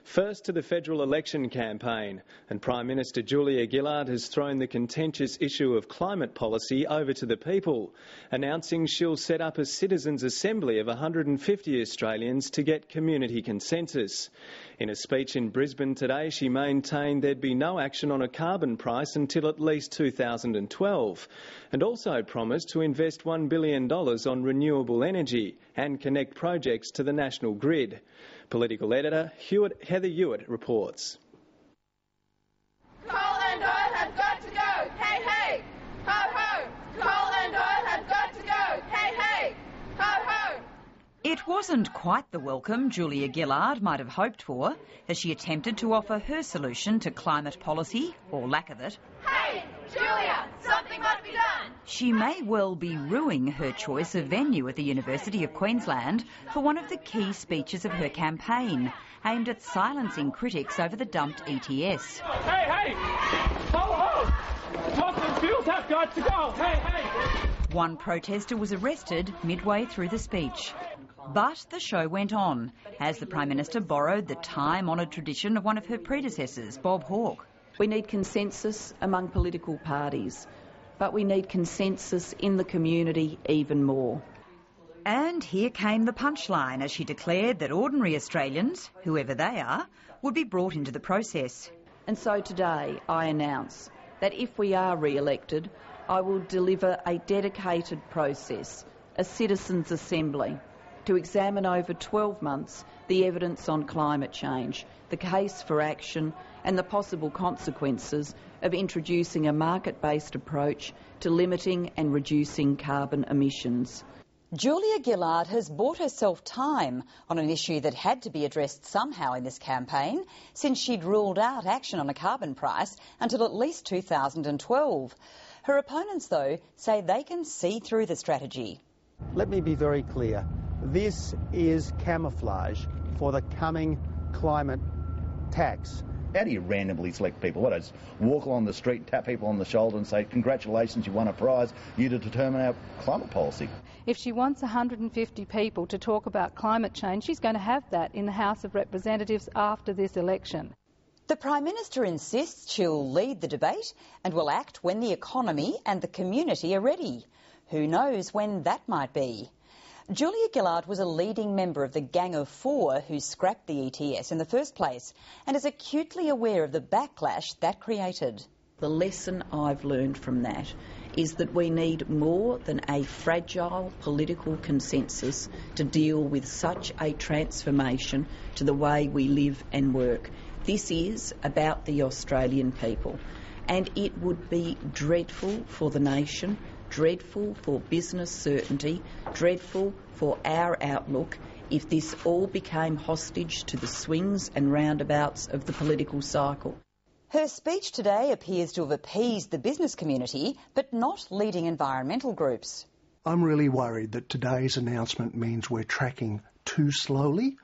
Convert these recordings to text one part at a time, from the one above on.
First to the federal election campaign, and Prime Minister Julia Gillard has thrown the contentious issue of climate policy over to the people, announcing she'll set up a citizens' assembly of 150 Australians to get community consensus. In a speech in Brisbane today, she maintained there'd be no action on a carbon price until at least 2012, and also promised to invest $1 billion on renewable energy and connect projects to the national grid. Political editor Heather Hewitt reports. Coal and oil have got to go, hey hey, ho ho. Coal and oil have got to go, hey hey, ho ho. It wasn't quite the welcome Julia Gillard might have hoped for as she attempted to offer her solution to climate policy, or lack of it. Hey, Julia, something must be done. She may well be ruining her choice of venue at the University of Queensland for one of the key speeches of her campaign, aimed at silencing critics over the dumped ETS. Hey, hey! Ho, ho! Fossil fuels have got to go! Hey, hey! One protester was arrested midway through the speech. But the show went on, as the Prime Minister borrowed the time-honoured tradition of one of her predecessors, Bob Hawke. We need consensus among political parties, but we need consensus in the community even more. And here came the punchline as she declared that ordinary Australians, whoever they are, would be brought into the process. And so today I announce that if we are re-elected, I will deliver a dedicated process, a citizens' assembly, to examine over 12 months the evidence on climate change, the case for action and the possible consequences of introducing a market-based approach to limiting and reducing carbon emissions. Julia Gillard has bought herself time on an issue that had to be addressed somehow in this campaign, since she'd ruled out action on a carbon price until at least 2012. Her opponents, though, say they can see through the strategy. Let me be very clear. This is camouflage for the coming climate tax. How do you randomly select people? What, is walk along the street, tap people on the shoulder and say, congratulations, you won a prize, you to determine our climate policy? If she wants 150 people to talk about climate change, she's going to have that in the House of Representatives after this election. The Prime Minister insists she'll lead the debate and will act when the economy and the community are ready. Who knows when that might be? Julia Gillard was a leading member of the Gang of Four who scrapped the ETS in the first place and is acutely aware of the backlash that created. The lesson I've learned from that is that we need more than a fragile political consensus to deal with such a transformation to the way we live and work. This is about the Australian people, and it would be dreadful for the nation, dreadful for business certainty, dreadful for our outlook if this all became hostage to the swings and roundabouts of the political cycle. Her speech today appears to have appeased the business community, but not leading environmental groups. I'm really worried that today's announcement means we're tracking too slowly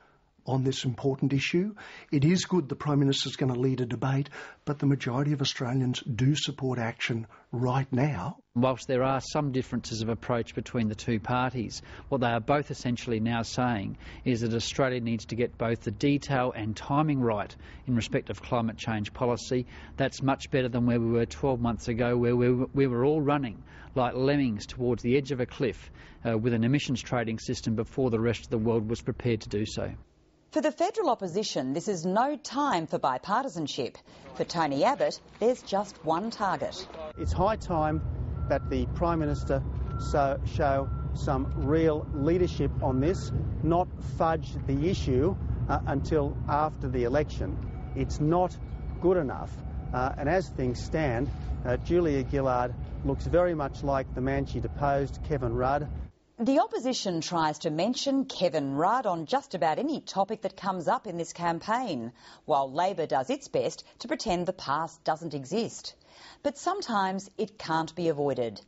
on this important issue. It is good the Prime Minister's going to lead a debate, but the majority of Australians do support action right now. Whilst there are some differences of approach between the two parties, what they are both essentially now saying is that Australia needs to get both the detail and timing right in respect of climate change policy. That's much better than where we were 12 months ago, where we were all running like lemmings towards the edge of a cliff with an emissions trading system before the rest of the world was prepared to do so. For the federal opposition, this is no time for bipartisanship. For Tony Abbott, there's just one target. It's high time that the Prime Minister show some real leadership on this, not fudge the issue until after the election. It's not good enough, and as things stand, Julia Gillard looks very much like the man she deposed, Kevin Rudd. The opposition tries to mention Kevin Rudd on just about any topic that comes up in this campaign, while Labor does its best to pretend the past doesn't exist. But sometimes it can't be avoided.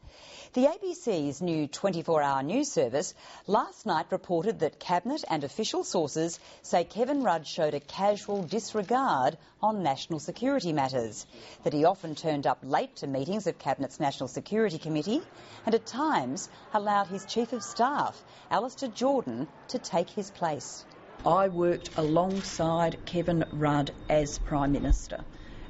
The ABC's new 24-hour news service last night reported that Cabinet and official sources say Kevin Rudd showed a casual disregard on national security matters, that he often turned up late to meetings of Cabinet's National Security Committee and at times allowed his Chief of Staff, Alistair Jordan, to take his place. I worked alongside Kevin Rudd as Prime Minister,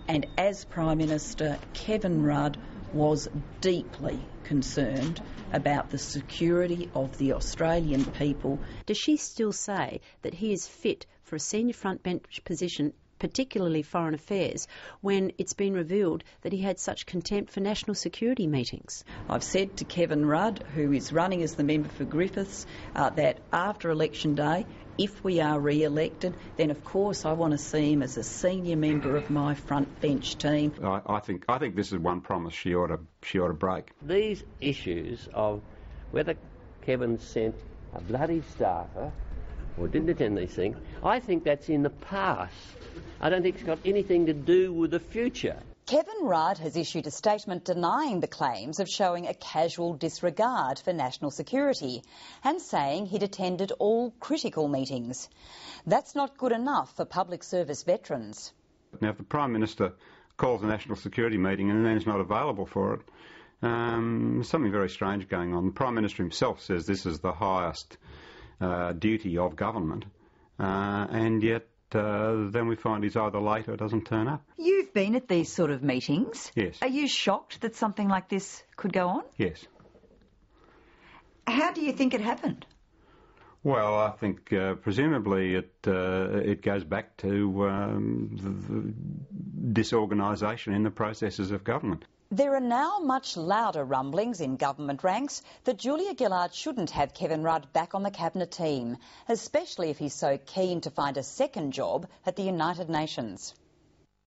and as Prime Minister, Kevin Rudd was deeply concerned about the security of the Australian people. Does she still say that he is fit for a senior frontbench position, particularly Foreign Affairs, when it's been revealed that he had such contempt for national security meetings? I've said to Kevin Rudd, who is running as the member for Griffiths, that after election day, if we are re-elected, then of course I want to see him as a senior member of my front bench team. I think this is one promise she ought to break. These issues of whether Kevin sent a bloody staffer or didn't attend these things, I think that's in the past. I don't think it's got anything to do with the future. Kevin Rudd has issued a statement denying the claims of showing a casual disregard for national security and saying he'd attended all critical meetings. That's not good enough for public service veterans. Now, if the Prime Minister calls a national security meeting and then is not available for it, there's something very strange going on. The Prime Minister himself says this is the highest duty of government, and yet then we find he's either late or doesn't turn up. You've been at these sort of meetings. Yes. Are you shocked that something like this could go on? Yes. How do you think it happened? Well, I think presumably it goes back to the disorganisation in the processes of government. There are now much louder rumblings in government ranks that Julia Gillard shouldn't have Kevin Rudd back on the Cabinet team, especially if he's so keen to find a second job at the United Nations.